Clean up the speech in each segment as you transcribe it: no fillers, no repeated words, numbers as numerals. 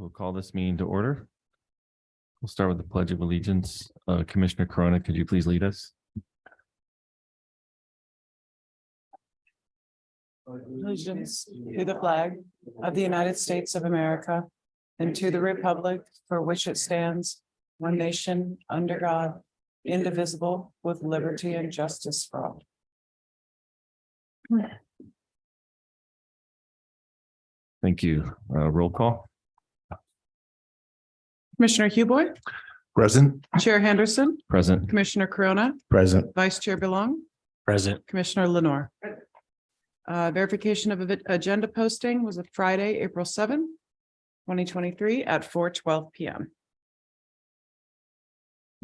We'll call this meeting to order. We'll start with the Pledge of Allegiance. Commissioner Corona, could you please lead us? Allegiance to the flag of the United States of America and to the republic for which it stands, one nation, under God, indivisible, with liberty and justice for all. Thank you. Roll call. Commissioner Huboy, Present. Chair Henderson, Present. Commissioner Corona, Present. Vice Chair Belong, Present. Commissioner Lenore. Verification of agenda posting was a Friday, April 7, 2023 at 4:12 p.m.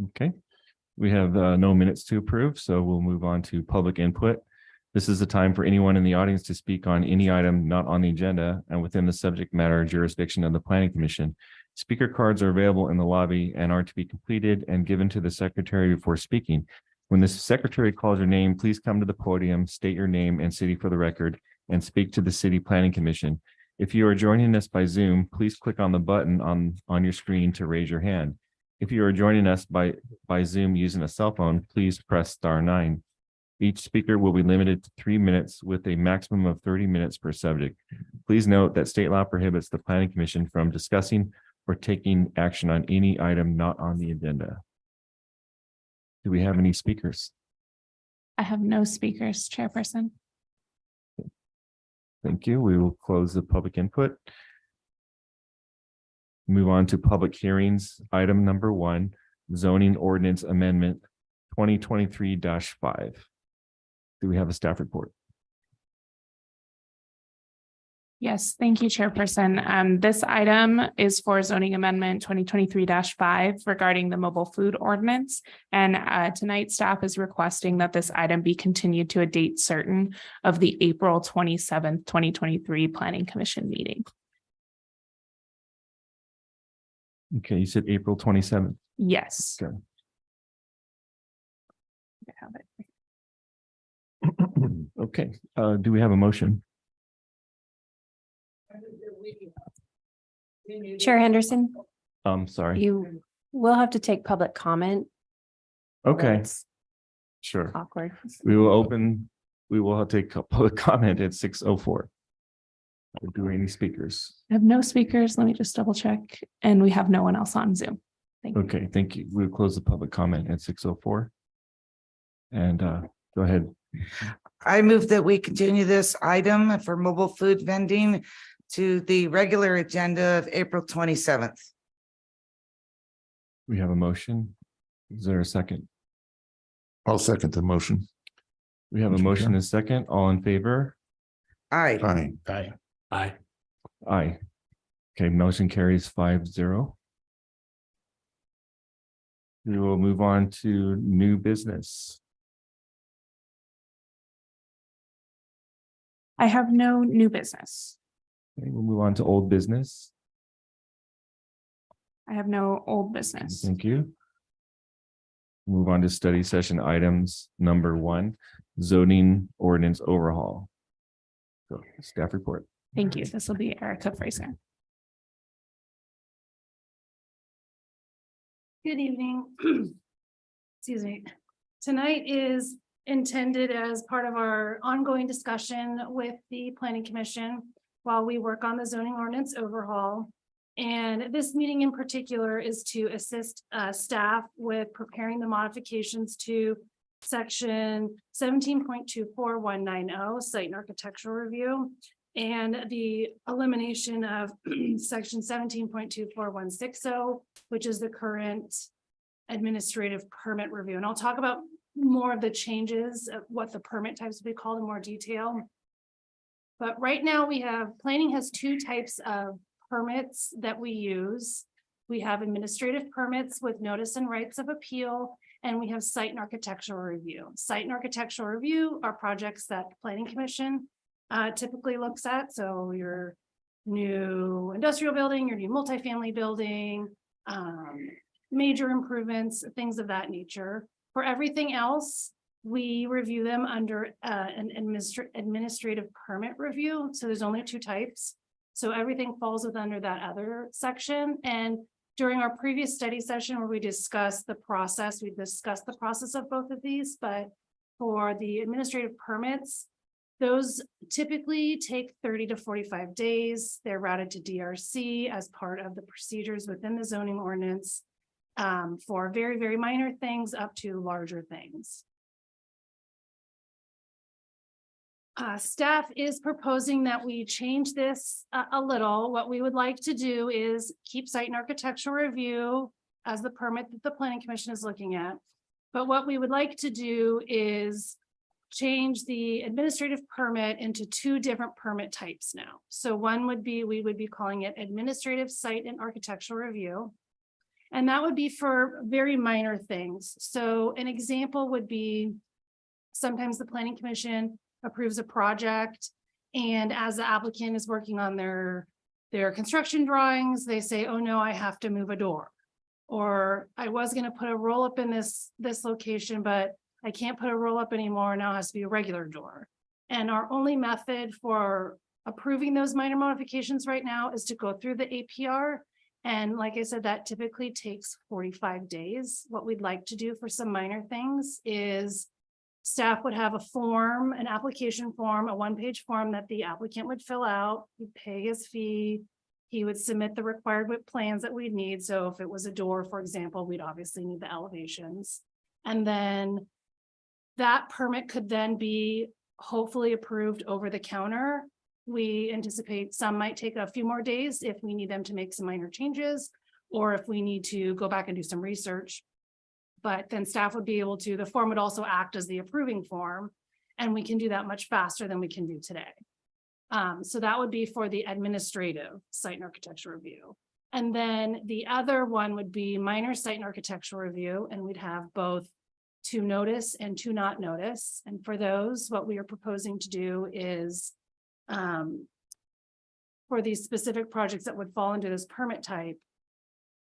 Okay. We have no minutes to approve, so we'll move on to public input. This is the time for anyone in the audience to speak on any item not on the agenda and within the subject matter jurisdiction of the Planning Commission. Speaker cards are available in the lobby and are to be completed and given to the secretary before speaking. When the secretary calls your name, please come to the podium, state your name and city for the record, and speak to the City Planning Commission. If you are joining us by Zoom, please click on the button on your screen to raise your hand. If you are joining us by Zoom using a cell phone, please press *9. Each speaker will be limited to 3 minutes with a maximum of 30 minutes per subject. Please note that state law prohibits the Planning Commission from discussing or taking action on any item not on the agenda. Do we have any speakers? I have no speakers, Chairperson. Thank you. We will close the public input. Move on to public hearings. Item number 1, zoning ordinance amendment 2023-5. Do we have a staff report? Yes, thank you, Chairperson. This item is for zoning amendment 2023-5 regarding the mobile food ordinance. And tonight staff is requesting that this item be continued to a date certain of the April 27th, 2023 Planning Commission meeting. Okay, you said April 27th. Yes. Okay. I have it. Okay, do we have a motion? Chair Henderson, Sorry. you will have to take public comment. Okay, That's sure. awkward. We will take public comment at 6:04. Do we have any speakers? I have no speakers. Let me just double check. And we have no one else on Zoom. Thank you. Okay, thank you. We'll close the public comment at 6:04. And go ahead. I move that we continue this item for mobile food vending to the regular agenda of April 27th. We have a motion. Is there a second? I'll second the motion. We have a motion and a second. All in favor? Aye. Aye. Aye. Aye. Aye. Okay, motion carries 5-0. We will move on to new business. I have no new business. Okay, we'll move on to old business. I have no old business. Thank you. Move on to study session items. Number 1, zoning ordinance overhaul. So, staff report. Thank you. This will be Erica Fraser. Good evening. Excuse me. Tonight is intended as part of our ongoing discussion with the Planning Commission while we work on the zoning ordinance overhaul. And this meeting in particular is to assist staff with preparing the modifications to section 17.24190 site and architectural review and the elimination of section 17.24160, which is the current administrative permit review. And I'll talk about more of the changes of what the permit types will be called in more detail. But right now planning has 2 types of permits that we use. We have administrative permits with notice and rights of appeal, and we have site and architectural review. Site and architectural review are projects that the Planning Commission typically looks at. So your new industrial building, your new multifamily building, major improvements, things of that nature. For everything else, we review them under an administrative permit review. So there's only 2 types. So everything falls within under that other section. And during our previous study session where we discussed the process of both of these, but for the administrative permits, those typically take 30 to 45 days. They're routed to DRC as part of the procedures within the zoning ordinance for very, very minor things up to larger things. Staff is proposing that we change this a little. What we would like to do is keep site and architectural review as the permit that the planning commission is looking at. But what we would like to do is change the administrative permit into two different permit types now. So one would be, we would be calling it administrative site and architectural review. And that would be for very minor things. So an example would be sometimes the planning commission approves a project, and as the applicant is working on their construction drawings, they say, oh no, I have to move a door. Or I was going to put a roll up in this location, but I can't put a roll up anymore. Now it has to be a regular door. And our only method for approving those minor modifications right now is to go through the APR. And like I said, that typically takes 45 days. What we'd like to do for some minor things is staff would have a form, an application form, a one-page form that the applicant would fill out, he'd pay his fee, he would submit the required WIP plans that we'd need. So if it was a door, for example, we'd obviously need the elevations. And then that permit could then be hopefully approved over the counter. We anticipate some might take a few more days if we need them to make some minor changes, or if we need to go back and do some research. But then staff would be able to, the form would also act as the approving form, and we can do that much faster than we can do today. So that would be for the administrative site and architectural review. And then the other one would be minor site and architectural review, and we'd have both to notice and to not notice. And for those, what we are proposing to do is for these specific projects that would fall into this permit type,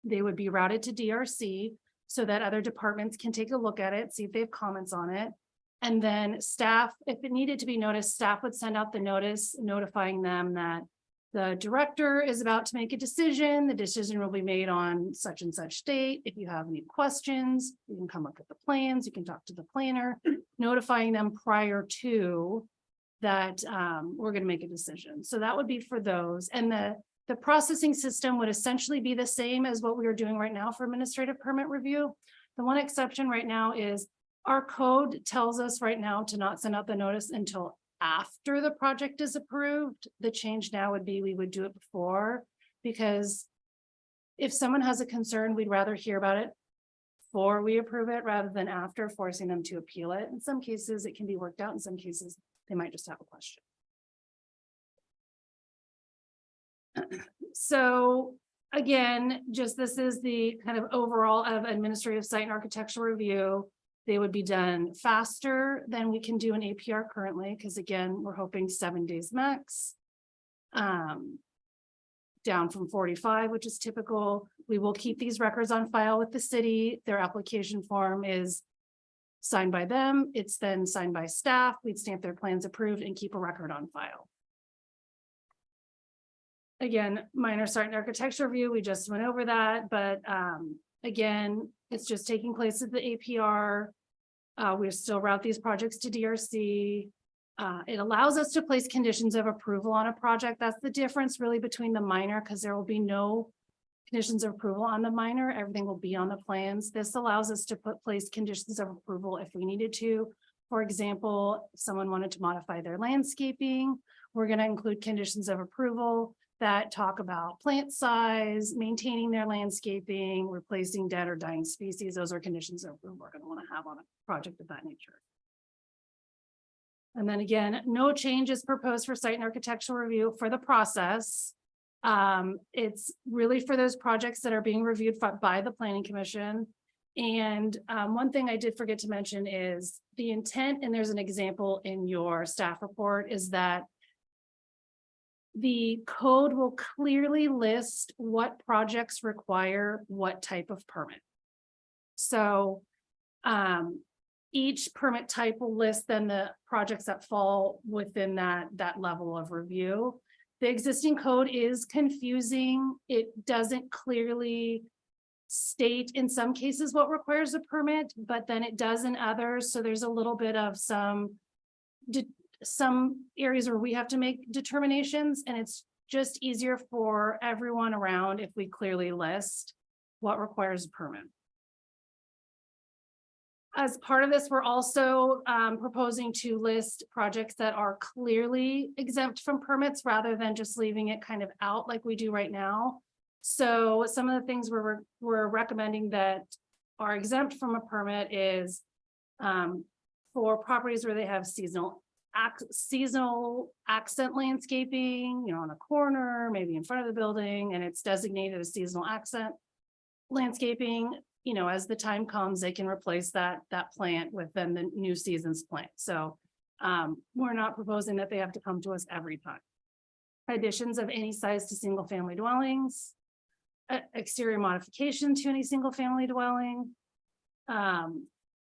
they would be routed to DRC so that other departments can take a look at it, see if they have comments on it. And then staff, if it needed to be noticed, staff would send out the notice notifying them that the director is about to make a decision. The decision will be made on such and such date. If you have any questions, you can come look at the plans, you can talk to the planner, notifying them prior to that we're going to make a decision. So that would be for those. And the processing system would essentially be the same as what we are doing right now for administrative permit review. The one exception right now is our code tells us right now to not send out the notice until after the project is approved. The change now would be we would do it before, because if someone has a concern, we'd rather hear about it before we approve it rather than after, forcing them to appeal it. In some cases, it can be worked out. In some cases, they might just have a question. So again, just this is the kind of overall of administrative site and architectural review. They would be done faster than we can do an APR currently, because again, we're hoping 7 days max. Down from 45, which is typical. We will keep these records on file with the city. Their application form is signed by them. It's then signed by staff. We'd stamp their plans approved and keep a record on file. Again, minor site and architecture review, we just went over that, but again, it's just taking place at the APR. We still route these projects to DRC. It allows us to place conditions of approval on a project. That's the difference really between the minor, because there will be no conditions of approval on the minor. Everything will be on the plans. This allows us to place conditions of approval if we needed to. For example, if someone wanted to modify their landscaping, we're going to include conditions of approval that talk about plant size, maintaining their landscaping, replacing dead or dying species. Those are conditions that we're going to want to have on a project of that nature. And then again, no changes proposed for site and architectural review for the process. It's really for those projects that are being reviewed by the Planning Commission. And one thing I did forget to mention is the intent, and there's an example in your staff report, is that the code will clearly list what projects require what type of permit. So each permit type will list then the projects that fall within that level of review. The existing code is confusing. It doesn't clearly state in some cases what requires a permit, but then it does in others. So there's a little bit of some areas where we have to make determinations, and it's just easier for everyone around if we clearly list what requires a permit. As part of this, we're also proposing to list projects that are clearly exempt from permits rather than just leaving it kind of out like we do right now. So some of the things we're recommending that are exempt from a permit is for properties where they have seasonal accent landscaping, on a corner, maybe in front of the building, and it's designated as seasonal accent landscaping. As the time comes, they can replace that plant with then the new season's plant. So we're not proposing that they have to come to us every time. Additions of any size to single family dwellings, exterior modification to any single family dwelling,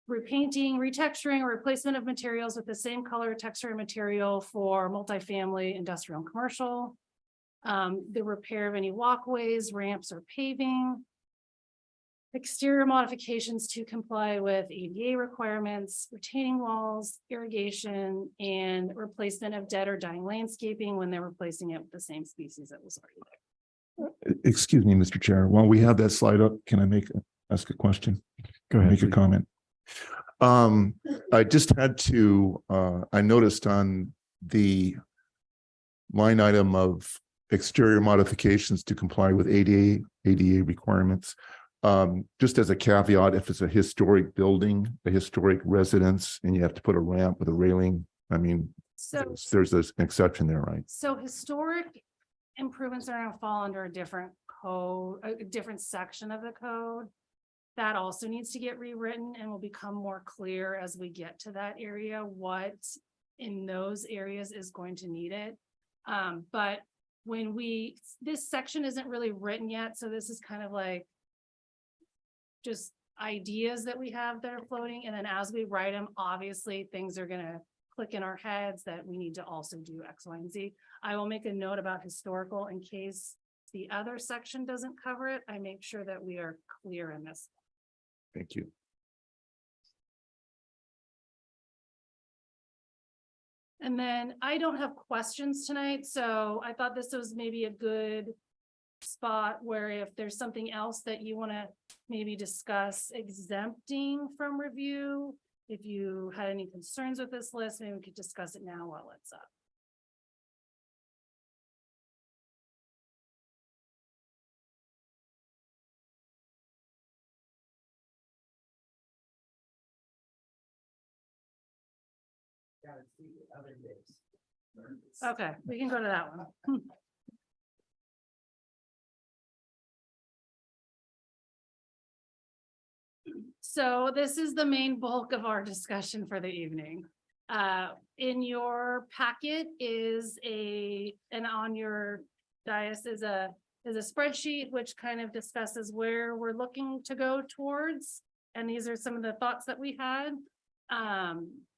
repainting, retexturing, or replacement of materials with the same color, texture, and material for multifamily, industrial, and commercial. The repair of any walkways, ramps, or paving. Exterior modifications to comply with ADA requirements, retaining walls, irrigation, and replacement of dead or dying landscaping when they're replacing it with the same species that was already there. Excuse me, Mr. Chair, while we have that slide up, can I ask a question? Go ahead. Make a please. comment. I just had to, I noticed on the line item of exterior modifications to comply with ADA requirements. Just as a caveat, if it's a historic building, a historic residence, and you have to put a ramp with a railing, So there's an exception there, right? So historic improvements are going to fall under a different code, a different section of the code. That also needs to get rewritten and will become more clear as we get to that area, what in those areas is going to need it. But when this section isn't really written yet, so this is kind of like just ideas that we have that are floating. And then as we write them, obviously things are going to click in our heads that we need to also do X, Y, and Z. I will make a note about historical in case the other section doesn't cover it. I make sure that we are clear in this. Thank you. And then I don't have questions tonight, so I thought this was maybe a good spot where if there's something else that you want to maybe discuss exempting from review, if you had any concerns with this list, maybe we could discuss it now while it's up. Okay, we can go to that one. So this is the main bulk of our discussion for the evening. In your packet is and on your dais is a spreadsheet which kind of discusses where we're looking to go towards. And these are some of the thoughts that we had.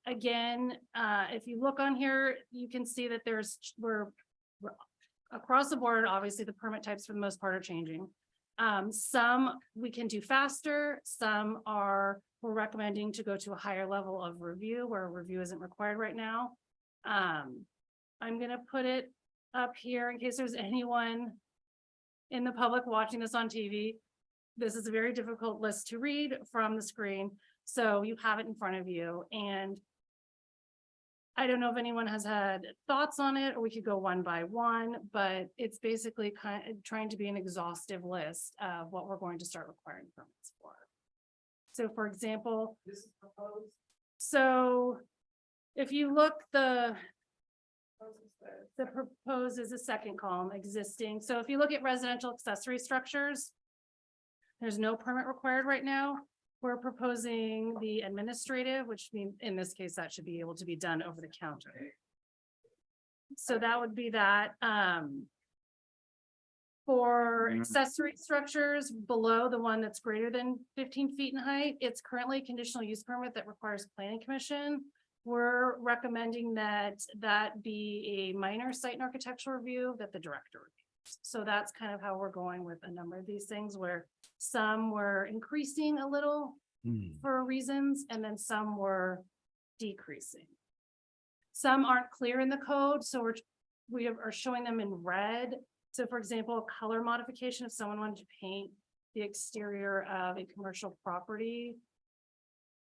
Again, if you look on here, you can see that we're across the board. Obviously, the permit types for the most part are changing. Some we can do faster. Some we're recommending to go to a higher level of review where review isn't required right now. I'm going to put it up here in case there's anyone in the public watching this on TV. This is a very difficult list to read from the screen, so you have it in front of you. And I don't know if anyone has had thoughts on it, or we could go one by one, but it's basically kind of trying to be an exhaustive list of what we're going to start requiring permits for. So for example, this is proposed. So if you look, the proposed is the second column, existing. So if you look at residential accessory structures, there's no permit required right now. We're proposing the administrative, which means in this case, that should be able to be done over the counter. So that would be that. For accessory structures below the one that's greater than 15 feet in height, it's currently a conditional use permit that requires planning commission. We're recommending that be a minor site and architectural review that the director reviews. So that's kind of how we're going with a number of these things, where some were increasing a little for reasons, and then some were decreasing. Some aren't clear in the code, so we are showing them in red. So for example, a color modification, if someone wanted to paint the exterior of a commercial property,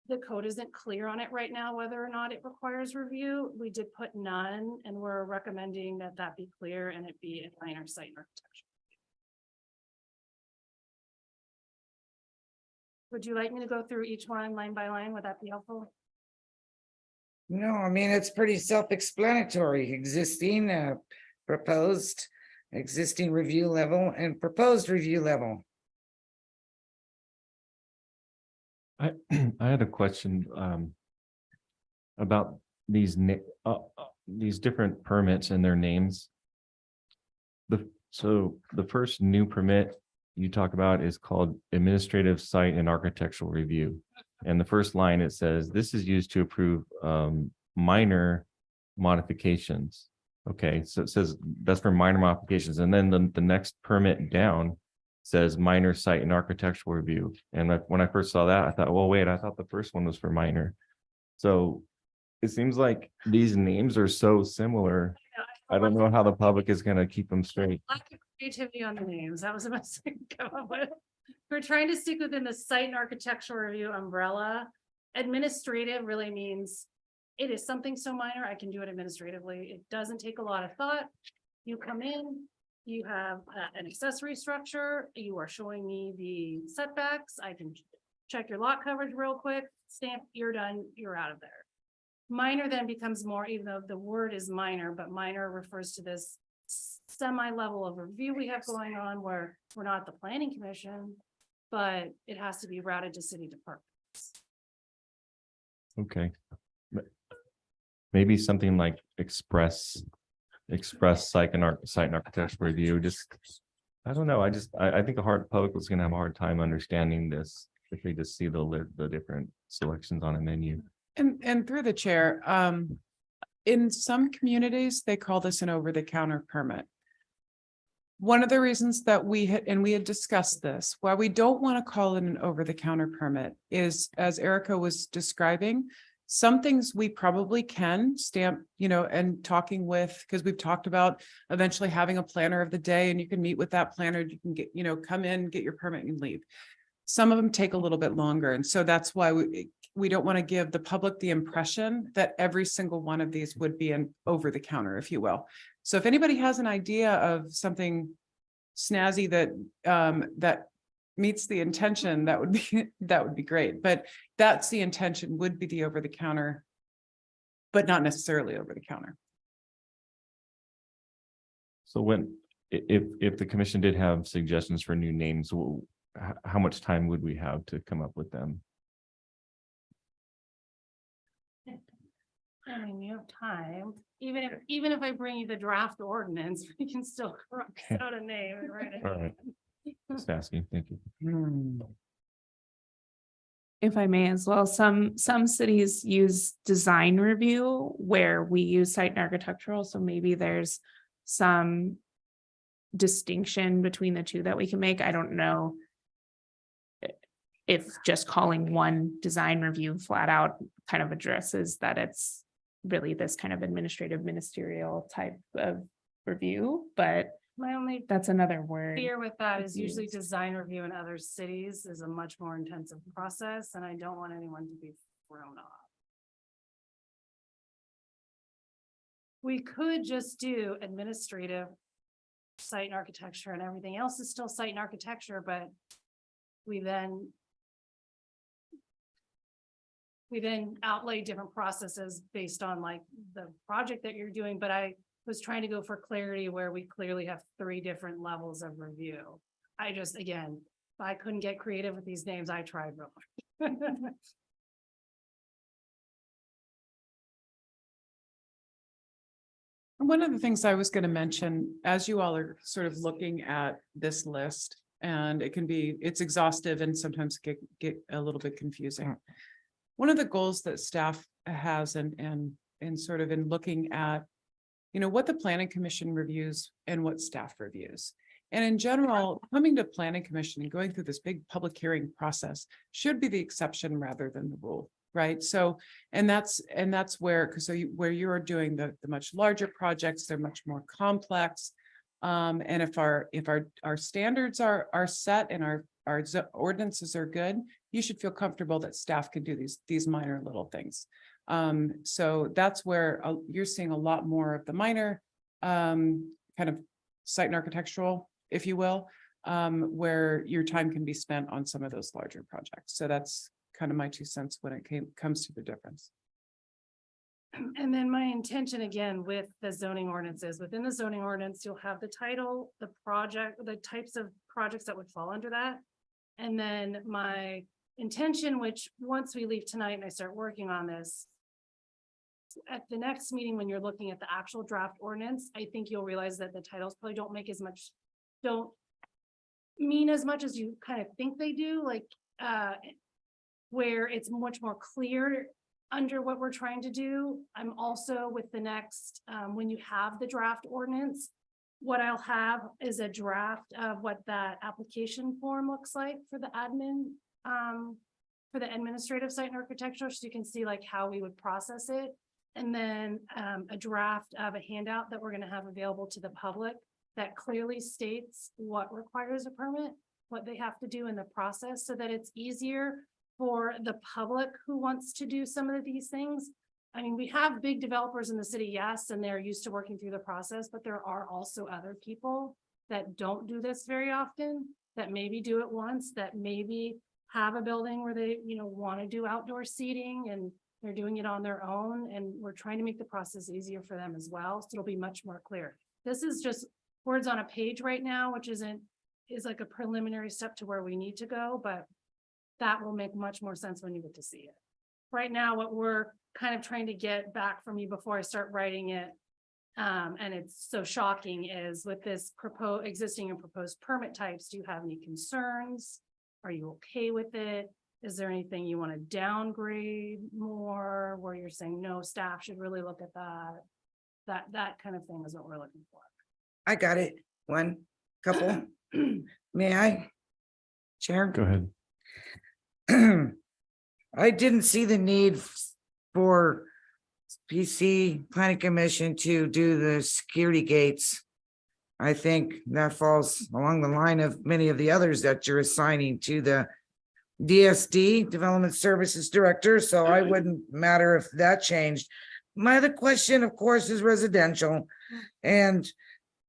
the code isn't clear on it right now, whether or not it requires review. We did put none, and we're recommending that that be clear and it be a minor site and architecture. Would you like me to go through each one line by line? Would that be helpful? No, I mean, it's pretty self-explanatory. Existing, proposed, existing review level and proposed review level. I had a question about these different permits and their names. So the first new permit you talk about is called Administrative Site and Architectural Review. And the first line, it says, this is used to approve minor modifications. Okay, so it says that's for minor modifications. And then the next permit down says minor site and architectural review. And when I first saw that, I thought, well, wait, I thought the first one was for minor. So it seems like these names are so similar. I don't know how the public is going to keep them straight. Lack of creativity on the names. That was the best thing to come up with. We're trying to stick within the site and architectural review umbrella. Administrative really means it is something so minor, I can do it administratively. It doesn't take a lot of thought. You come in, you have an accessory structure, you are showing me the setbacks, I can check your lot coverage real quick, stamp, you're done, you're out of there. Minor then becomes more, even though the word is minor, but minor refers to this semi-level of review we have going on where we're not the planning commission, but it has to be routed to city departments. Okay. Maybe something like express site and architectural review. Just, I don't know. I think the public was going to have a hard time understanding this if they just see the different selections on a menu. And through the chair, in some communities, they call this an over-the-counter permit. One of the reasons that we had discussed this, why we don't want to call it an over-the-counter permit is, as Erica was describing, some things we probably can stamp, and talking with, because we've talked about eventually having a planner of the day, and you can meet with that planner, you can get, come in, get your permit and leave. Some of them take a little bit longer. And so that's why we don't want to give the public the impression that every single one of these would be an over the counter, if you will. So if anybody has an idea of something snazzy that meets the intention, that would be great. But that's the intention, would be the over the counter, but not necessarily over the counter. So if the commission did have suggestions for new names, how much time would we have to come up with them? I mean, you have time, even if I bring you the draft ordinance, we can still cross out a name and write it. All right. Just asking. Thank you. If I may as well, some cities use design review where we use site and architectural. So maybe there's some distinction between the two that we can make. I don't know if just calling one design review flat out kind of addresses that it's really this kind of administrative ministerial type of review, but My only that's another word. fear with that is It's usually used. design review in other cities is a much more intensive process, and I don't want anyone to be thrown off. We could just do administrative site and architecture, and everything else is still site and architecture, but we then outlay different processes based on like the project that you're doing, but I was trying to go for clarity where we clearly have 3 different levels of review. Again, if I couldn't get creative with these names, I tried real hard. One of the things I was going to mention, as you all are sort of looking at this list, and it's exhaustive and sometimes get a little bit confusing. One of the goals that staff has and sort of in looking at, you know, what the planning commission reviews and what staff reviews. And in general, coming to planning commission and going through this big public hearing process should be the exception rather than the rule, right? So, and that's where, because where you're doing the much larger projects, they're much more complex. And if our standards are set and our ordinances are good, you should feel comfortable that staff can do these minor little things. So that's where you're seeing a lot more of the minor kind of site and architectural, if you will, where your time can be spent on some of those larger projects. So that's kind of my 2 cents when it comes to the difference. And then my intention again with the zoning ordinances, within the zoning ordinance, you'll have the title, the project, the types of projects that would fall under that. And then my intention, which once we leave tonight and I start working on this, at the next meeting, when you're looking at the actual draft ordinance, I think you'll realize that the titles probably don't mean as much as you kind of think they do, like where it's much more clear under what we're trying to do. I'm also with the next, when you have the draft ordinance, what I'll have is a draft of what that application form looks like for the admin, for the administrative site and architecture, so you can see like how we would process it. And then a draft of a handout that we're going to have available to the public that clearly states what requires a permit, what they have to do in the process, so that it's easier for the public who wants to do some of these things. I mean, we have big developers in the city, yes, and they're used to working through the process, but there are also other people that don't do this very often, that maybe do it once, that maybe have a building where they, you know, want to do outdoor seating and they're doing it on their own. And we're trying to make the process easier for them as well. So it'll be much more clear. This is just words on a page right now, which is like a preliminary step to where we need to go, but that will make much more sense when you get to see it. Right now, what we're kind of trying to get back from you before I start writing it, and it's so shocking, is with this existing and proposed permit types, do you have any concerns? Are you okay with it? Is there anything you want to downgrade more, where you're saying no, staff should really look at that? That kind of thing is what we're looking for. I got it. One couple. May I? Chair? Go ahead. I didn't see the need for PC Planning Commission to do the security gates. I think that falls along the line of many of the others that you're assigning to the DSD, Development Services Director, so I wouldn't matter if that changed. My other question, of course, is residential. And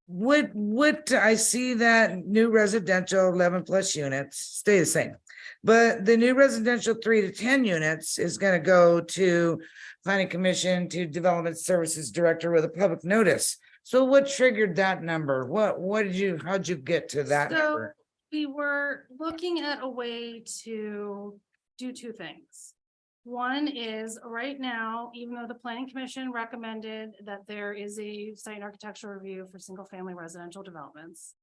would I see that new residential 11 plus units stay the same? But the new residential 3 to 10 units is going to go to Planning Commission to Development Services Director with a public notice. So what triggered that number? How'd you get to that number? We were looking at a way to do two things. One is right now, even though the Planning Commission recommended that there is a site and architectural review for single family residential developments.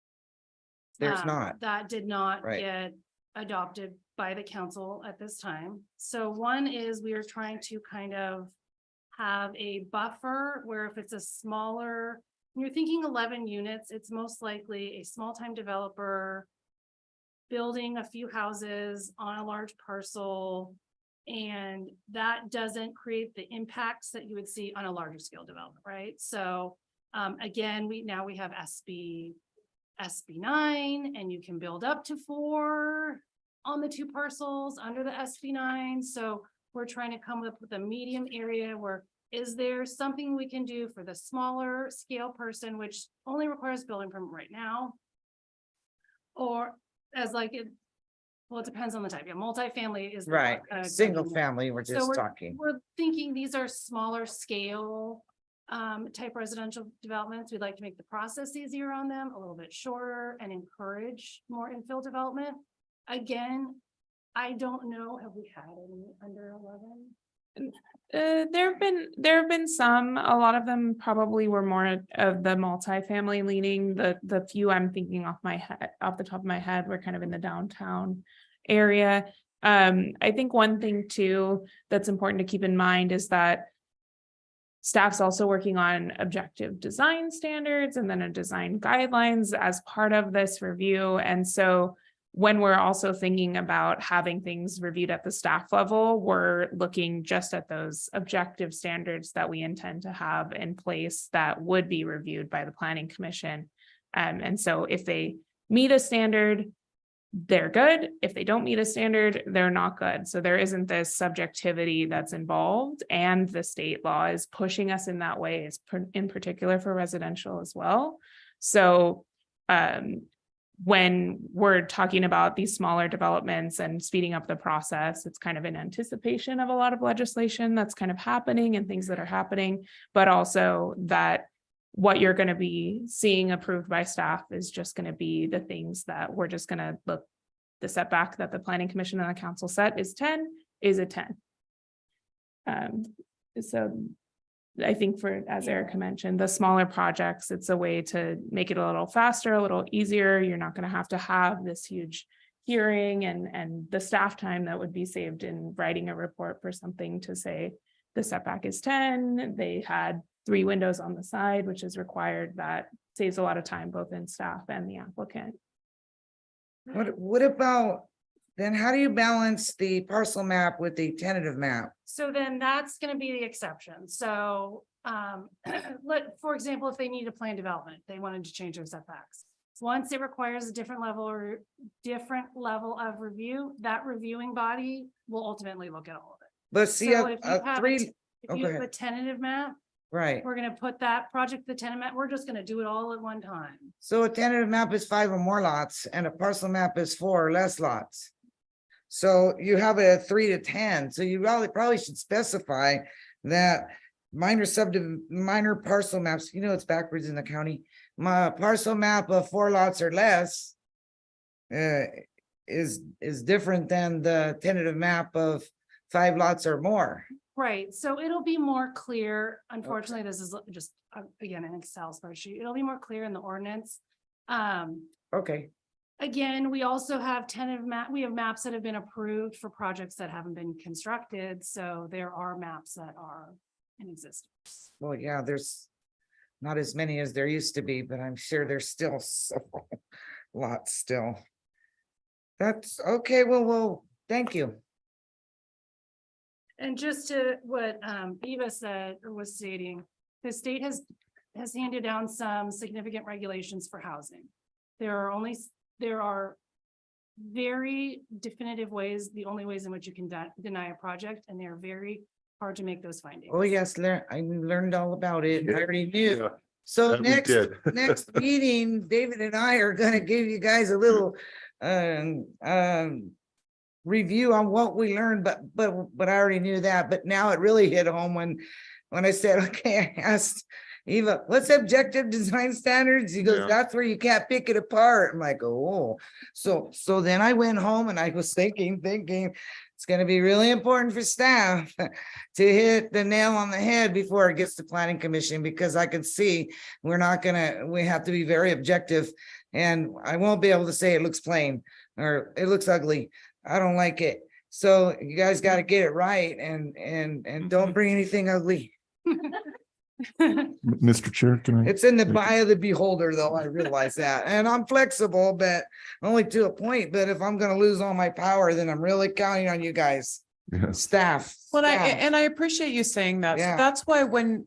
There's not. That did not Right. get adopted by the council at this time. So one is we are trying to kind of have a buffer where if it's a smaller, you're thinking 11 units, it's most likely a small time developer building a few houses on a large parcel, and that doesn't create the impacts that you would see on a larger scale development, right? So again, we have SB 9, and you can build up to 4 on the 2 parcels under the SB 9. So we're trying to come up with a medium area where, is there something we can do for the smaller scale person, which only requires building permit right now? Or as like it, well, it depends on the type. Yeah, multifamily is Right. Single family, we're just talking. We're thinking these are smaller scale type residential developments. We'd like to make the process easier on them, a little bit shorter, and encourage more infill development. Again, I don't know, have we had any under 11? There have been some. A lot of them probably were more of the multifamily leaning. The few I'm thinking off the top of my head were kind of in the downtown area. I think one thing too, that's important to keep in mind is that staff's also working on objective design standards and then a design guidelines as part of this review. And so when we're also thinking about having things reviewed at the staff level, we're looking just at those objective standards that we intend to have in place that would be reviewed by the Planning Commission. And so if they meet a standard, they're good. If they don't meet a standard, they're not good. So there isn't this subjectivity that's involved, and the state law is pushing us in that way, in particular for residential as well. So when we're talking about these smaller developments and speeding up the process, it's kind of in anticipation of a lot of legislation that's kind of happening and things that are happening, but also that what you're going to be seeing approved by staff is just going to be the things that we're just going to look, the setback that the Planning Commission and the council set is 10 is a 10. So I think for, as Erica mentioned, the smaller projects, it's a way to make it a little faster, a little easier. You're not going to have this huge hearing and the staff time that would be saved in writing a report for something to say the setback is 10. They had 3 windows on the side, which is required. That saves a lot of time, both in staff and the applicant. What about, then how do you balance the parcel map with the tentative map? So then that's gonna be the exception. So, for example, if they need a plan development, they wanted to change their setbacks. Once it requires a different level of review, that reviewing body will ultimately look at all of it. But see, So if you have if you go have ahead. a tentative map, Right, we're gonna put that project, the tentative map, we're just gonna do it all at one time. so a tentative map is 5 or more lots and a parcel map is 4 or less lots. So you have a 3 to 10, so you probably should specify that minor parcel maps, it's backwards in the county. My parcel map of 4 lots or less is different than the tentative map of 5 lots or more. Right, so it'll be more clear. Unfortunately, this is just, again, an Excel spreadsheet. It'll be more clear in the ordinance. Okay, Again, we also have we have maps that have been approved for projects that haven't been constructed, so there are maps that are in existence. well, yeah, there's not as many as there used to be, but I'm sure there's still several lots still. That's okay, well, thank you. And just to what Eva said or was stating, the state has handed down some significant regulations for housing. There are very definitive ways, the only ways in which you can deny a project, and they're very hard to make those findings. Oh, yes, I learned all about it. I Yeah. already knew. Yeah, So that we next did. next meeting, David and I are gonna give you guys a little review on what we learned, but I already knew that, but now it really hit home when I said, okay, I asked Eva, what's objective design standards? He goes, Yeah. that's where you can't pick it apart. I'm like, oh, so then I went home and I was thinking, it's gonna be really important for staff to hit the nail on the head before it gets to Planning Commission, because I can see we have to be very objective, and I won't be able to say it looks plain or it looks ugly. I don't like it. So you guys got to get it right and don't bring anything ugly. Mr. Chair, can I? It's in the eye of the beholder, though. I realize that. And I'm flexible, but only to a point. But if I'm going to lose all my power, then I'm really counting on you guys, Yes. staff. Well, staff. I appreciate you saying that. So Yeah. that's why when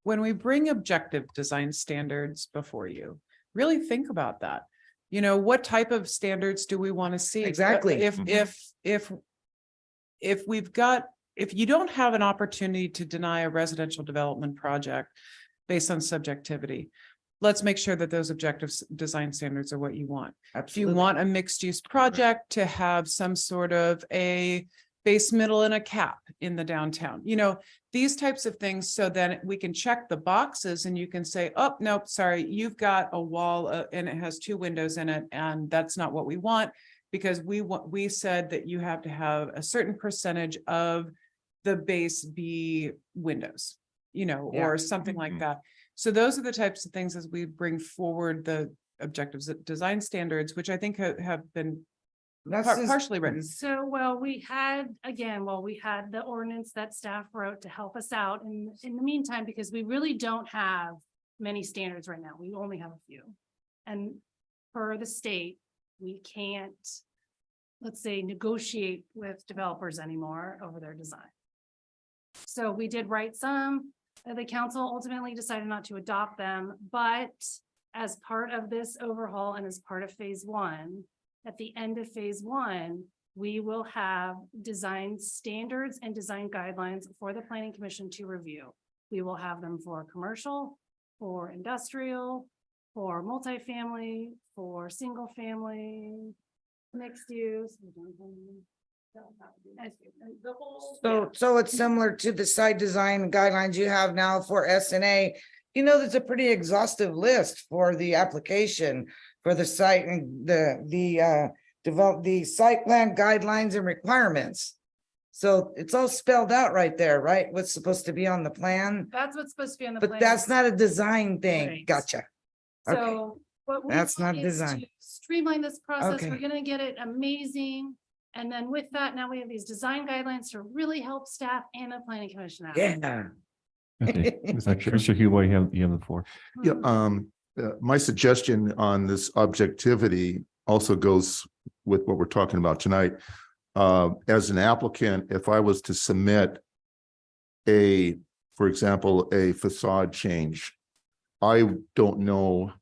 we bring objective design standards before you, really think about that. What type of standards do we want to see? Exactly. If you don't have an opportunity to deny a residential development project based on subjectivity, let's make sure that those objective design standards are what you want. If you Absolutely. want a mixed use project to have some sort of a base, middle, and a cap in the downtown, these types of things, so then we can check the boxes and you can say, oh, nope, sorry, you've got a wall and it has 2 windows in it, and that's not what we want, because we said that you have to have a certain percentage of the base be windows, or something like that. So those are the types of things as we bring forward the objectives design standards, which I think have been That's just- Partially written. So, well, we had the ordinance that staff wrote to help us out in the meantime, because we really don't have many standards right now. We only have a few. And for the state, we can't, let's say, negotiate with developers anymore over their design. So we did write some, the council ultimately decided not to adopt them, but as part of this overhaul and as part of phase one, at the end of phase one, we will have design standards and design guidelines for the planning commission to review. We will have them for commercial, for industrial, for multifamily, for single family, mixed use. The whole- So it's similar to the site design guidelines you have now for SNA. You know, there's a pretty exhaustive list for the application for the site and develop the site plan guidelines and requirements. So it's all spelled out right there, right? What's supposed to be on the plan, That's what's supposed to be on the plan. but that's not a design thing. Right. Gotcha. Okay. So what we That's want not is design. to streamline this process. Okay. We're gonna get it amazing. And then with that, now we have these design guidelines to really help staff and the planning commission out. Yeah. Okay, Mr. Huboy, you have the floor. Yeah, Mhm. my suggestion on this objectivity also goes with what we're talking about tonight. As an applicant, if I was to submit for example, a facade change, I don't know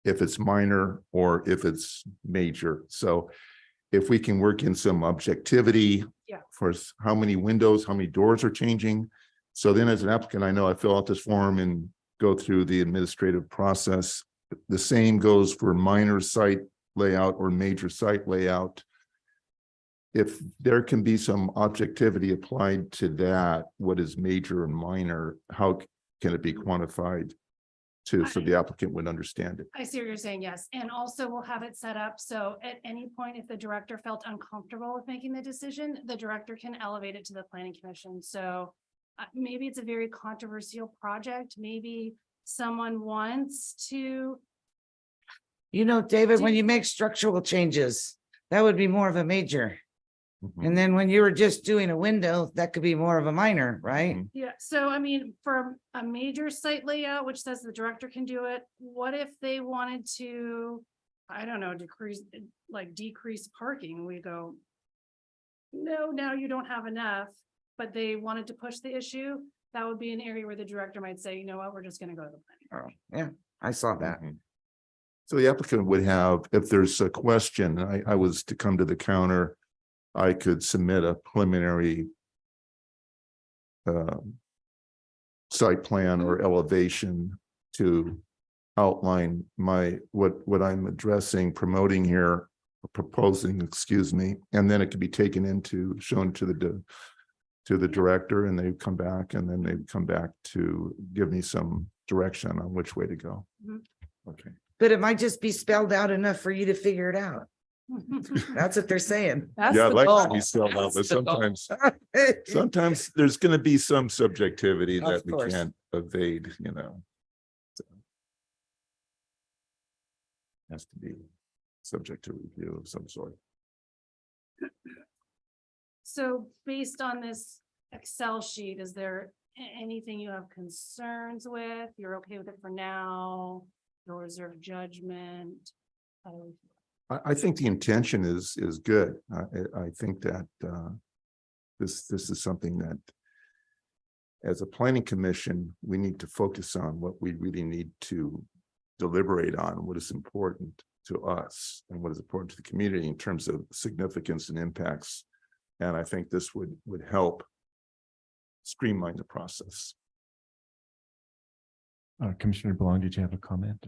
if it's minor or if it's major. So if we can work in some objectivity Yeah. for how many windows, how many doors are changing. So then as an applicant, I know I fill out this form and go through the administrative process. The same goes for minor site layout or major site layout. If there can be some objectivity applied to that, what is major and minor, how can it be quantified so the applicant would understand it? I see what you're saying, yes. And also we'll have it set up, so at any point, if the director felt uncomfortable with making the decision, the director can elevate it to the planning commission. So maybe it's a very controversial project. Maybe someone wants to, You know, David, when you make structural changes, that would be more of a major. Mhm. And then when you were just doing a window, that could be more of a minor, right? Mhm. yeah, so I mean, for a major site layout, which says the director can do it, what if they wanted to, I don't know, decrease parking? We go, no, now you don't have enough, but they wanted to push the issue. That would be an area where the director might say, you know what, we're just gonna go to the planning. Oh, yeah, I saw that. Mhm. So the applicant would have, if there's a question, I was to come to the counter, I could submit a preliminary site plan or elevation to outline what I'm addressing, promoting here, proposing, excuse me, and then it could be shown to the director, and they come back, and then they come back to give me some direction on which way to go. Mhm. Okay. But it might just be spelled out enough for you to figure it out. That's what they're saying. That's Yeah, I'd the like to goal. be spelled out, but That's the goal. sometimes there's gonna be some subjectivity Of that we course. can't evade, you know. So, has to be subject to review of some sort. So based on this Excel sheet, is there anything you have concerns with? You're okay with it for now? You'll reserve judgment? How do we feel? I think the intention is good. I think that this is something that as a planning commission, we need to focus on what we really need to deliberate on, what is important to us and what is important to the community in terms of significance and impacts. And I think this would help streamline the process. Commissioner Belong, did you have a comment?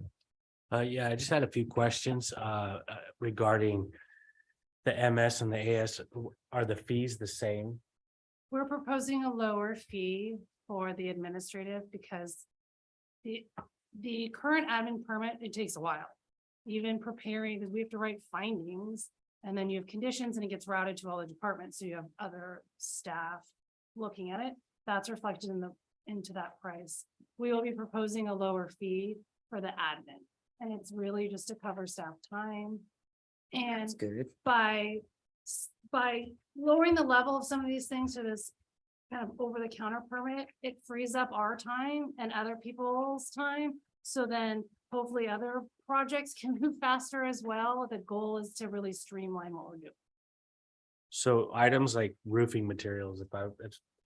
Yeah, I just had a few questions regarding the MS and the AS. Are the fees the same? We're proposing a lower fee for the administrative because the current admin permit, it takes a while. Even preparing, because we have to write findings and then you have conditions and it gets routed to all the departments. So you have other staff looking at it. That's reflected into that price. We will be proposing a lower fee for the admin. And it's really just to cover staff time And That's good. by lowering the level of some of these things to this kind of over the counter permit, it frees up our time and other people's time. So then hopefully other projects can move faster as well. The goal is to really streamline what we're doing. So items like roofing materials, if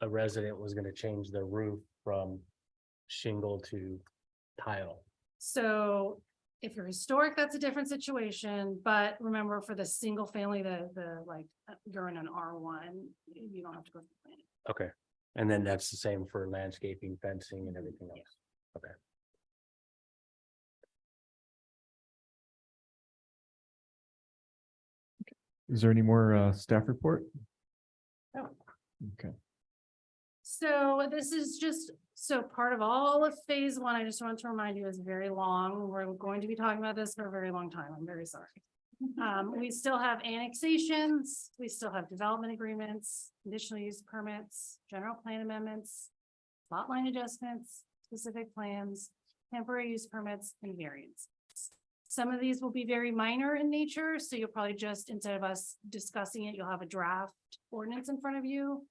a resident was gonna change their roof from shingle to tile. So if you're historic, that's a different situation, but remember for the single family, the like, you're in an R1, you don't have to go through planning. Okay, and then that's the same for landscaping, fencing and everything else. Okay. Is there any more staff report? No. Okay. So this is just, so part of all of phase one, I just want to remind you, is very long. We're going to be talking about this for a very long time. I'm very sorry. We still have annexations, we still have development agreements, conditional use permits, general plan amendments, lot line adjustments, specific plans, temporary use permits, and variants. Some of these will be very minor in nature, so you'll probably just, instead of us discussing it, you'll have a draft ordinance in front of you.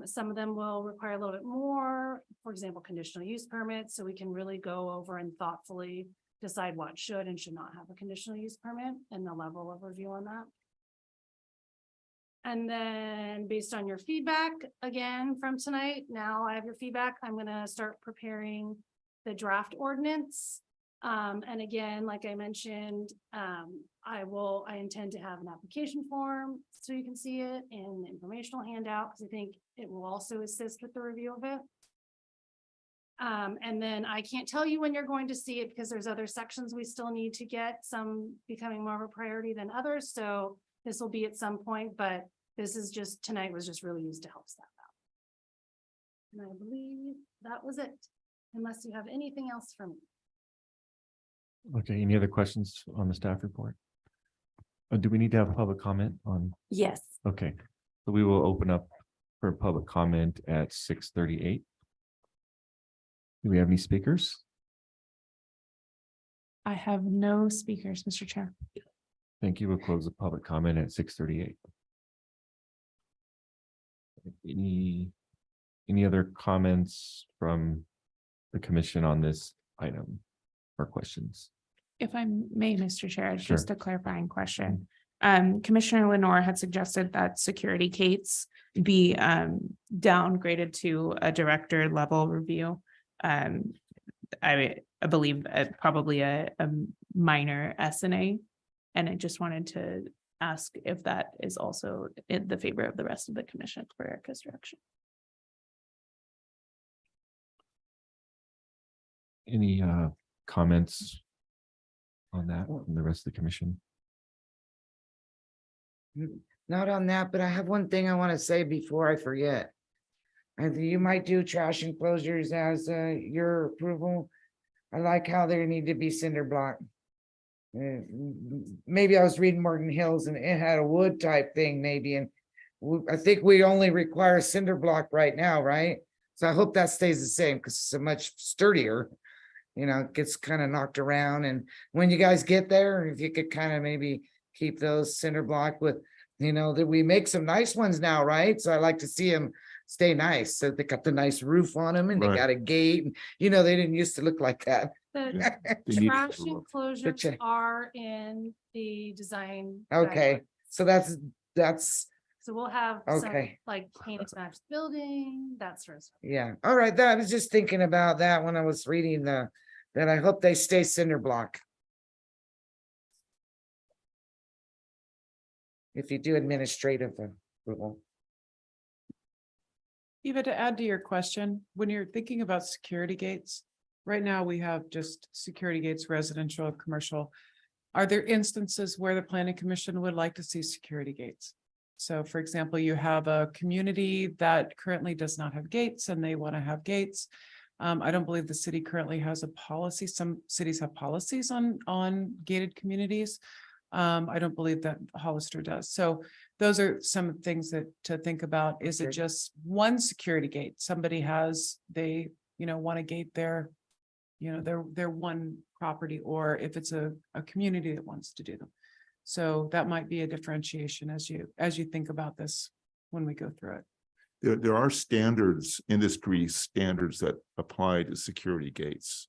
Some of them will require a little bit more, for example, conditional use permits, so we can really go over and thoughtfully decide what should and should not have a conditional use permit and the level of review on that. And then based on your feedback, again, from tonight, now I have your feedback, I'm gonna start preparing the draft ordinance. And again, like I mentioned, I intend to have an application form so you can see it and informational handout, because I think it will also assist with the review of it. And then I can't tell you when you're going to see it because there's other sections we still need to get, some becoming more of a priority than others. So this will be at some point, but this is just, tonight was just really used to help staff out. And I believe that was it, unless you have anything else for me. Okay, any other questions on the staff report? Do we need to have public comment on? Yes. Okay, so we will open up for public comment at 6:38. Do we have any speakers? I have no speakers, Mr. Chair. Thank you. We'll close the public comment at 6:38. Any other comments from the commission on this item or questions? If I may, Mr. Chair, Sure. just a clarifying question. Commissioner Lenore had suggested that security gates be downgraded to a director level review. I believe probably a minor S&A. And I just wanted to ask if that is also in the favor of the rest of the commission for Erica's direction. Any comments on that from the rest of the commission? Not on that, but I have one thing I want to say before I forget. I think you might do trash enclosures as your approval. I like how there need to be cinder block. Maybe I was reading Morgan Hills and it had a wood type thing maybe, and I think we only require cinder block right now, right? So I hope that stays the same because it's a much sturdier. You know, it gets kind of knocked around, and when you guys get there, if you could kind of maybe keep those cinder block with, you know, that we make some nice ones now, right? So I like to see them stay nice. So they got the nice roof on them and they Right. got a gate, and you know, they didn't used to look like that. The They need- trash enclosures cha- are in the design. Okay, guidelines. so that's, So we'll have some Okay. like paint to match the building, that sort of stuff. yeah, all right, that I was just thinking about that when I was reading that I hope they stay cinder block. If you do administrative approval. Eva, to add to your question, when you're thinking about security gates, right now we have just security gates, residential, commercial. Are there instances where the planning commission would like to see security gates? So for example, you have a community that currently does not have gates and they want to have gates. I don't believe the city currently has a policy. Some cities have policies on gated communities. I don't believe that Hollister does. So those are some things that to think about. Is it Okay. just one security gate? Somebody has, they, want to gate their, their one property, or if it's a community that wants to do them. So that might be a differentiation as you think about this when we go through it. There are standards, industry standards that apply to security gates.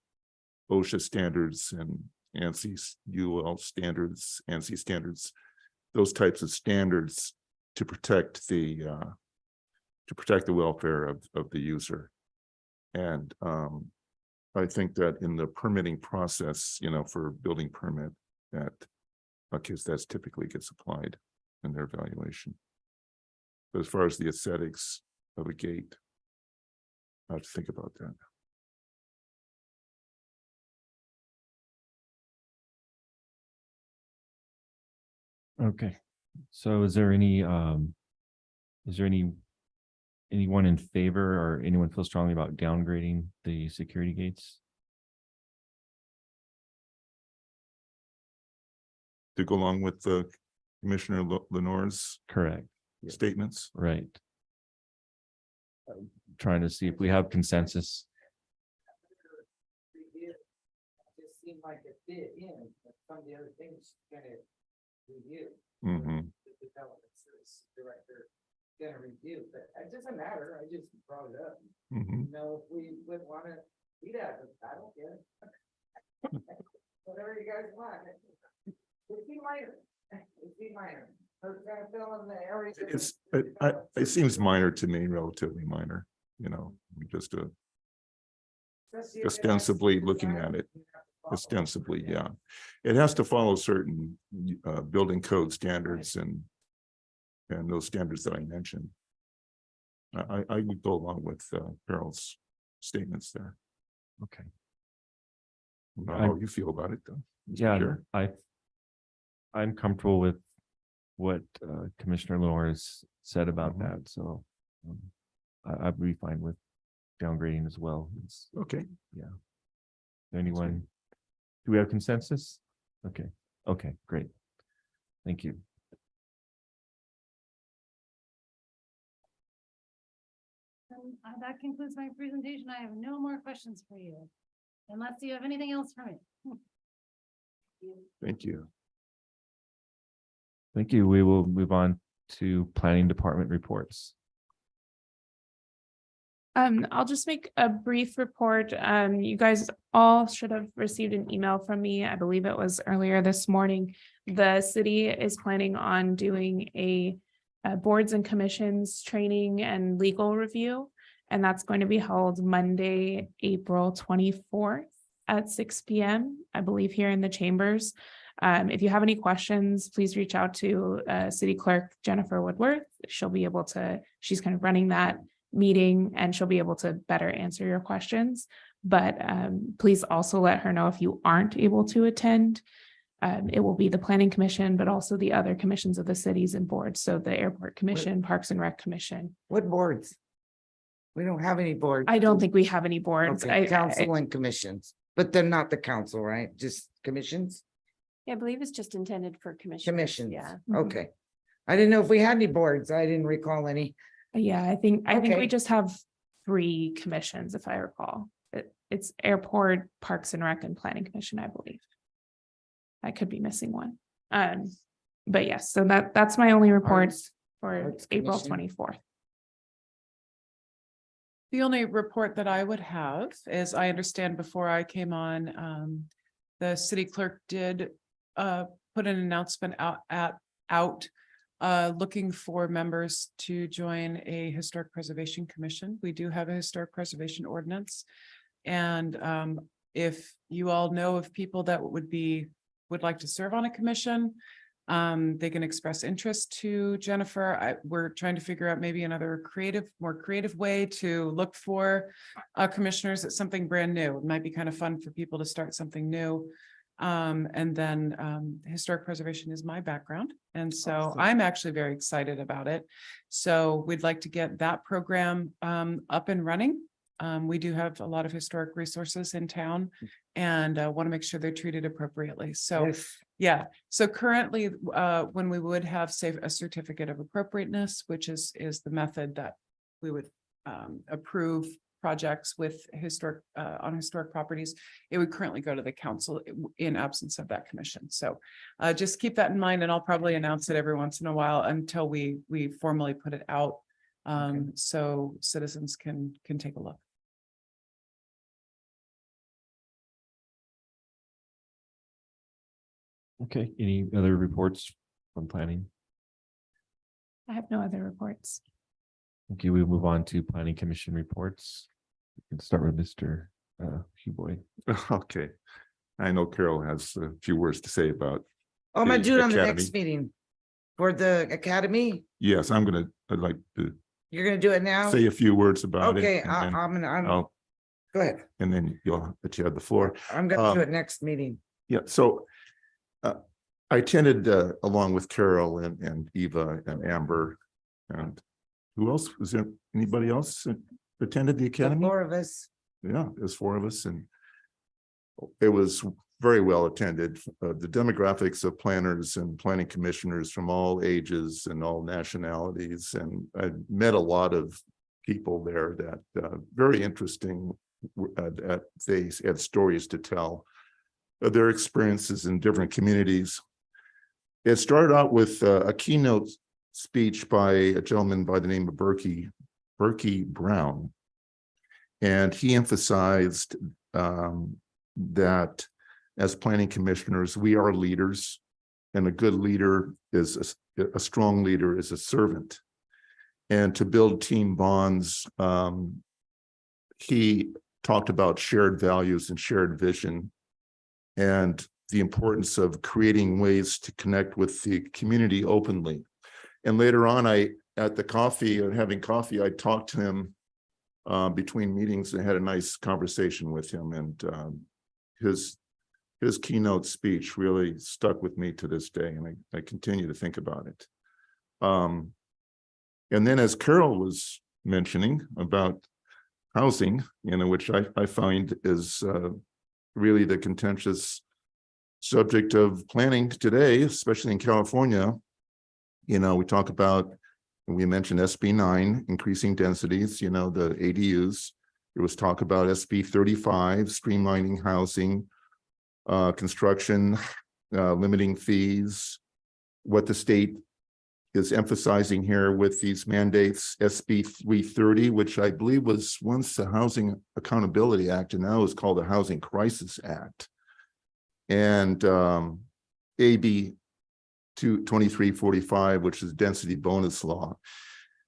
OSHA standards and ANSI UL standards, ANSI standards, those types of standards to protect the welfare of the user. And I think that in the permitting process, for building permit, that because that's typically gets applied in their evaluation. But as far as the aesthetics of a gate, I have to think about that. Okay, so is there anyone in favor or anyone feel strongly about downgrading the security gates? To go along with the Commissioner Lenore's Correct, statements. right. Trying to see if we have consensus. Just seemed like it fit in, but some of the other things gonna review. Mhm. The development service director gonna review, but it doesn't matter, I just brought it up. Mhm. If we would wanna do that, but I don't care. Whatever you guys want. It's minor. We're gonna fill in the areas. It seems minor to me, relatively minor, just ostensibly looking at it. Ostensibly, yeah. It has to follow certain building code standards and those standards that I mentioned. I would go along with Carol's statements there. Okay. I don't know how you feel about it, though. Yeah, Sure. I'm comfortable with what Commissioner Lenore has said about Mhm. that, so I'd be fine with downgrading as well. Okay. Anyone? Do we have consensus? Okay, great. Thank you. That concludes my presentation. I have no more questions for you. Unless you have anything else for me. Thank you. Thank you. We will move on to Planning Department reports. I'll just make a brief report. You guys all should have received an email from me. I believe it was earlier this morning. The city is planning on doing a boards and commissions training and legal review. And that's going to be held Monday, April 24th at 6 p.m. I believe here in the chambers. If you have any questions, please reach out to City Clerk Jennifer Woodworth. She's kind of running that meeting and she'll be able to better answer your questions. But please also let her know if you aren't able to attend. It will be the Planning Commission, but also the other commissions of the cities and boards. So the Airport Commission, Parks and Rec Commission. What boards? We don't have any boards. I don't think we have any boards. Okay, council and commissions, but they're not the council, right? Just commissions? Yeah, I believe it's just intended for commission. Commissions. Yeah. Okay. I didn't know if we had any boards. I didn't recall any. Yeah, I think we Okay. just have 3 commissions, if I recall. It's Airport, Parks and Rec, and Planning Commission, I believe. I could be missing one. But yes, so that's my only report for Arts April Commission. 24th. The only report that I would have is I understand before I came on, the city clerk did put an announcement out looking for members to join a historic preservation commission. We do have a historic preservation ordinance. And if you all know of people that would like to serve on a commission, they can express interest to Jennifer. We're trying to figure out maybe another more creative way to look for commissioners. It's something brand new. It might be kind of fun for people to start something new. And then historic preservation is my background. And so Awesome. I'm actually very excited about it. So we'd like to get that program up and running. We do have a lot of historic resources in town and want to make sure they're treated appropriately. So Yes. yeah, so currently, when we would have, say, a certificate of appropriateness, which is the method that we would approve projects with historic, on historic properties, it would currently go to the council in absence of that commission. So just keep that in mind, and I'll probably announce it every once in a while until we formally put it out. So citizens can take a look. Okay, any other reports from planning? I have no other reports. Okay, we move on to planning commission reports. We can start with Mr. Hugh. Okay. I know Carol has a few words to say about. I'm gonna The do it on the academy. next meeting. For the academy, Yes, I'd like to you're gonna do it now? say a few words about it. Okay, and then I'm, I'll- go ahead. And then that you have the floor. I'm gonna do it next meeting. Yeah, so I attended along with Carol and Eva and Amber. And who else? Was there anybody else that attended the The academy? 4 of us. Yeah, there's 4 of us, and it was very well attended. The demographics of planners and planning commissioners from all ages and all nationalities. And I met a lot of people there that very interesting. They had stories to tell of their experiences in different communities. It started out with a keynote speech by a gentleman by the name of Berkey Brown. And he emphasized that as planning commissioners, we are leaders, and a good leader is a strong leader is a servant. And to build team bonds, he talked about shared values and shared vision, and the importance of creating ways to connect with the community openly. And later on, at the coffee and having coffee, I talked to him between meetings and had a nice conversation with him. And his keynote speech really stuck with me to this day, and I continue to think about it. And then, as Carol was mentioning about housing, which I find is really the contentious subject of planning today, especially in California. We talk about, we mentioned SB 9, increasing densities, the ADUs. There was talk about SB 35, streamlining housing, construction, limiting fees. What the state is emphasizing here with these mandates, SB 330, which I believe was once the Housing Accountability Act, and now is called the Housing Crisis Act. And AB 2345, which is density bonus law.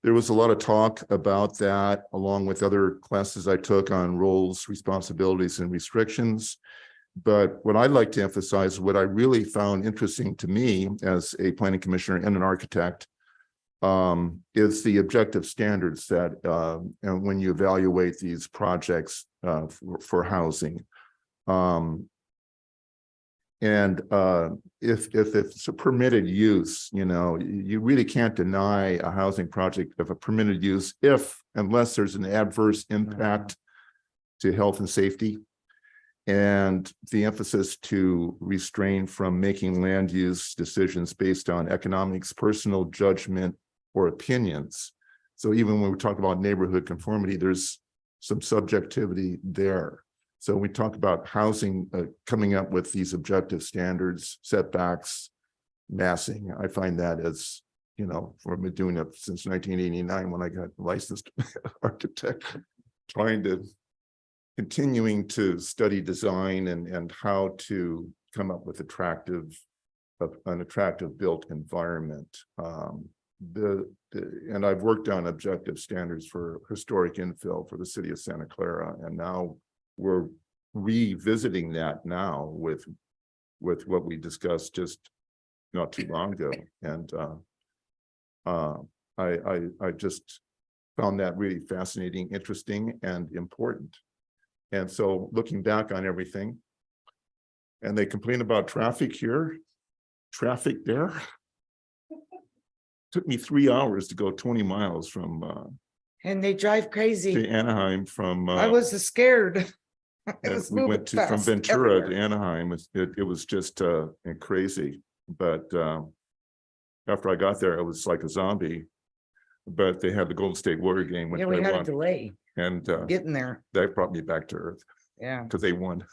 There was a lot of talk about that, along with other classes I took on roles, responsibilities, and restrictions. But what I'd like to emphasize, what I really found interesting to me as a planning commissioner and an architect, is the objective standards that when you evaluate these projects for housing. And if it's a permitted use, you really can't deny a housing project of a permitted use unless there's an adverse impact to health and safety. And the emphasis to restrain from making land use decisions based on economics, personal judgment, or opinions. So even when we talk about neighborhood conformity, there's some subjectivity there. So we talk about housing, coming up with these objective standards, setbacks, massing. I find that as, I've been doing it since 1989 when I got licensed architect, continuing to study design and how to come up with an attractive built environment. And I've worked on objective standards for historic infill for the city of Santa Clara, and now we're revisiting that now with what we discussed just not too long ago. And I just found that really fascinating, interesting, and important. And so looking back on everything, and they complain about traffic here, traffic there. Took me 3 hours to go 20 miles from And they drive to crazy. Anaheim from I was scared. It and was we went moving from fast Ventura everywhere. to Anaheim. It was just crazy. But after I got there, it was like a zombie. But they had the Golden State Warrior game, which Yeah, I we had a watched. delay. And Getting there. that brought me back to earth Yeah. because they won.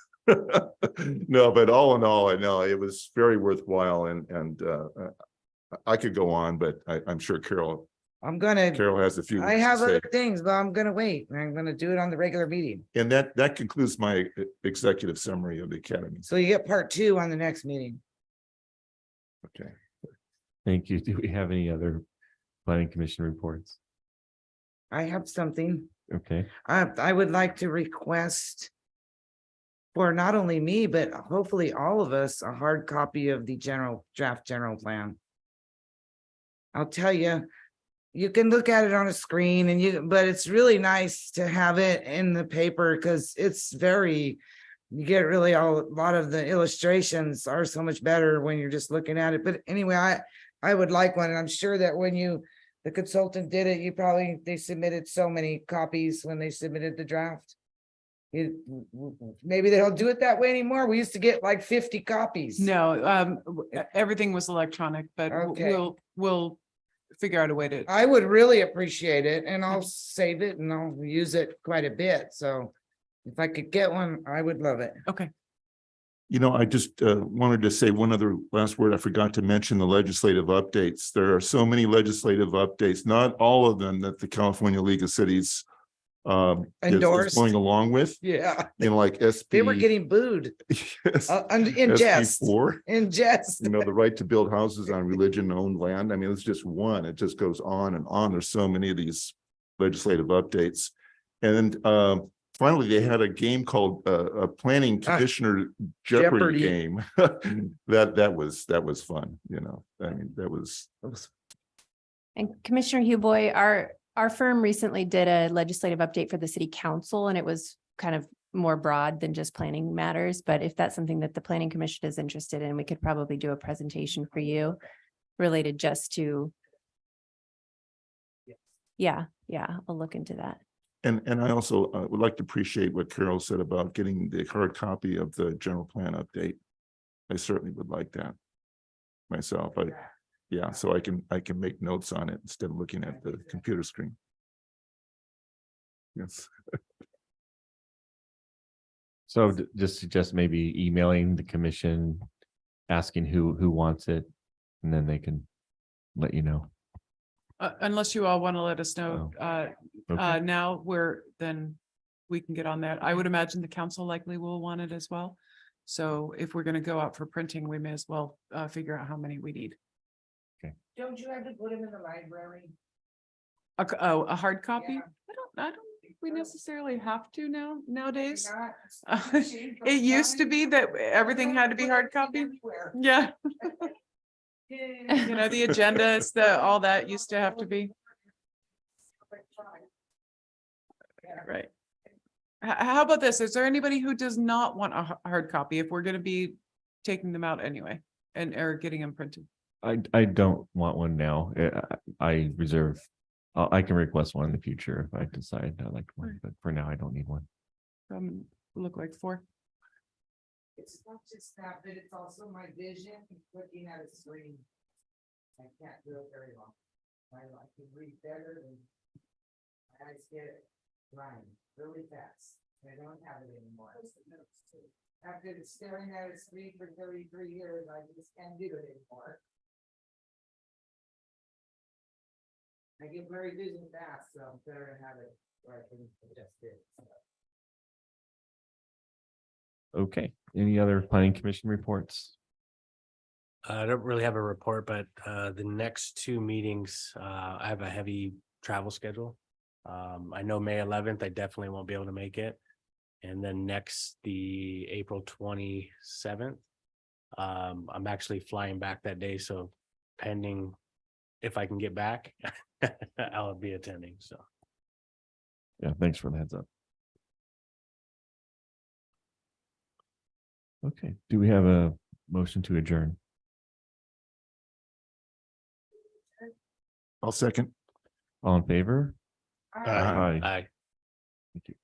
No, but all in all, I know it was very worthwhile and I could go on, but I'm sure Carol has a few. I words to have say. other things, but I'm gonna wait. I'm gonna do it on the regular meeting. And that concludes my executive summary of the academy. So you get part 2 on the next meeting. Okay. Thank you. Do we have any other planning commission reports? I have something. Okay, I would like to request for not only me, but hopefully all of us, a hard copy of the draft general plan. I'll tell you, you can look at it on a screen but it's really nice to have it in the paper because it's you get really a lot of the illustrations are so much better when you're just looking at it. But anyway, I would like one, and I'm sure that when the consultant did it, they submitted so many copies when they submitted the draft. Maybe they don't do it that way anymore. We used to get like 50 copies. No, everything was electronic, but Okay. we'll figure out a way to. I would really appreciate it, and I'll save it and I'll use it quite a bit. So if I could get one, I would love it. Okay. You know, I just wanted to say one other last word. I forgot to mention the legislative updates. There are so many legislative updates, not all of them that the California League of Cities is Endorsed. going along with, Yeah, you know, like SB. they were getting booed Yes, in jest. SB4, In jest. you know, the right to build houses on religion-owned land. I mean, it's just one. It just goes on and on. There's so many of these legislative updates. And finally, they had a game called a planning commissioner Jeopardy game. that was fun, you know. I mean, that was And Commissioner Huboy, our firm recently did a legislative update for the city council, and it was kind of more broad than just planning matters. But if that's something that the planning commission is interested in, we could probably do a presentation for you related just to. Yeah, I'll look into that. And I also would like to appreciate what Carol said about getting the hard copy of the general plan update. I certainly would like that myself. Yeah, so I can make notes on it instead of looking at the computer screen. Yes. so just suggest maybe emailing the commission, asking who wants it, and then they can let you know. Unless you all want to let us know, Okay. now then we can get on that. I would imagine the council likely will want it as well. So if we're going to go out for printing, we may as well figure out how many we need. Don't you have to put them in the library? A hard copy? I don't think we necessarily have to nowadays. It used to be that everything had to be hard copy. Yeah. You know, the agendas, all that used to have to be. Right. How about this? Is there anybody who does not want a hard copy if we're going to be taking them out anyway or getting them printed? I don't want one now. I reserve. I can request one in the future if I decide I like one, but for now I don't need one. Look like 4. It's not just that, but it's also my vision looking at a screen. I can't do it very long. I can read better than my eyes get it running really fast. I don't have it anymore. After staring at a screen for 33 years, I just can't do it anymore. I get very vision fast, so I'm better to have it where I can adjust it. Okay. Any other planning commission reports? I don't really have a report, but the next 2 meetings, I have a heavy travel schedule. I know May 11th, I definitely won't be able to make it. And then the April 27th, I'm actually flying back that day. So pending if I can get back, I'll be attending. So. Yeah, thanks for the heads up. Okay, do we have a motion to adjourn? I'll second. All in favor? Aye. Thank you.